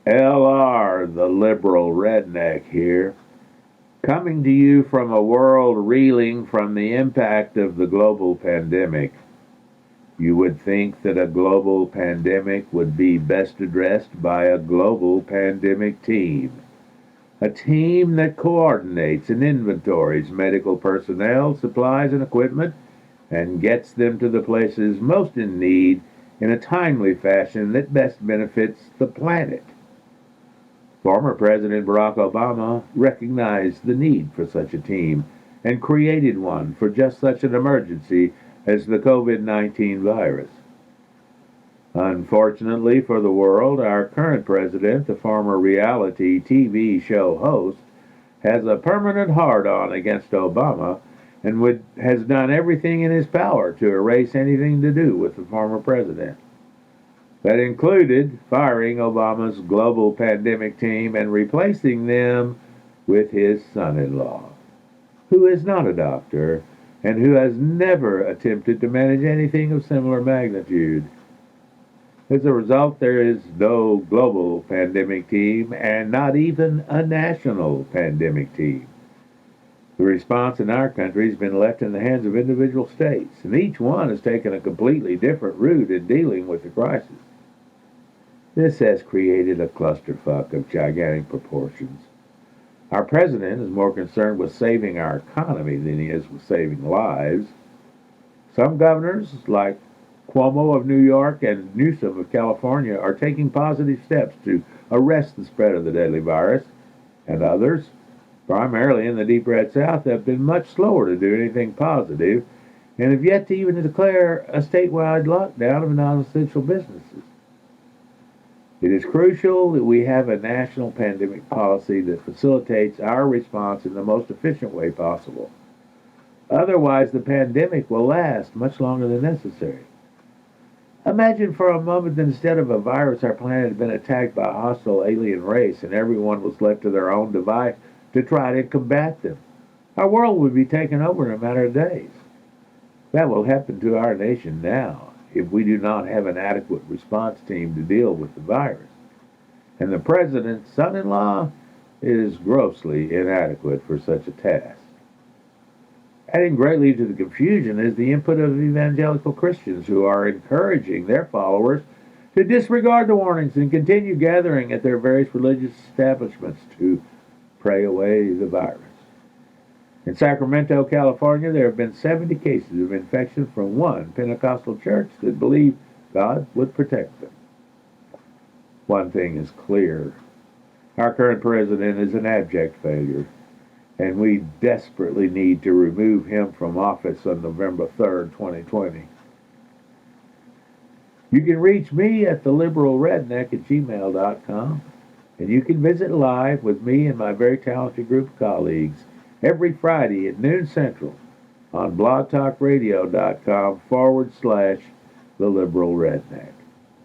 LR, the Liberal Redneck here, coming to you from a world reeling from the impact of the global pandemic. You would think that a global pandemic would be best addressed by a global pandemic team. A team that coordinates and inventories medical personnel, supplies, and equipment and gets them to the places most in need in a timely fashion that best benefits the planet. Former President Barack Obama recognized the need for such a team and created one for just such an emergency as the COVID-19 virus. Unfortunately for the world, our current president, the former reality TV show host, has a permanent hard-on against Obama and has done everything in his power to erase anything to do with the former president. That included firing Obama's global pandemic team and replacing them with his son-in-law, who is not a doctor and who has never attempted to manage anything of similar magnitude. As a result, there is no global pandemic team and not even a national pandemic team. The response in our country has been left in the hands of individual states, and each one has taken a completely different route in dealing with the crisis. This has created a clusterfuck of gigantic proportions. Our president is more concerned with saving our economy than he is with saving lives. Some governors, like Cuomo of New York and Newsom of California, are taking positive steps to arrest the spread of the deadly virus, and others, primarily in the deep red South, have been much slower to do anything positive and have yet to even declare a statewide lockdown of non-essential businesses. It is crucial that we have a national pandemic policy that facilitates our response in the most efficient way possible. Otherwise, the pandemic will last much longer than necessary. Imagine for a moment that instead of a virus, our planet had been attacked by a hostile alien race and everyone was left to their own device to try to combat them. Our world would be taken over in a matter of days. That will happen to our nation now if we do not have an adequate response team to deal with the virus. And the president's son-in-law is grossly inadequate for such a task. Adding greatly to the confusion is the input of evangelical Christians who are encouraging their followers to disregard the warnings and continue gathering at their various religious establishments to pray away the virus. In Sacramento, California, there have been 70 cases of infection from one Pentecostal church that believed God would protect them. One thing is clear. Our current president is an abject failure, and we desperately need to remove him from office on November 3rd, 2020. You can reach me at theliberalredneck@gmail.com, and you can visit live with me and my very talented group of colleagues every Friday at noon Central on blogtalkradio.com/theliberalredneck.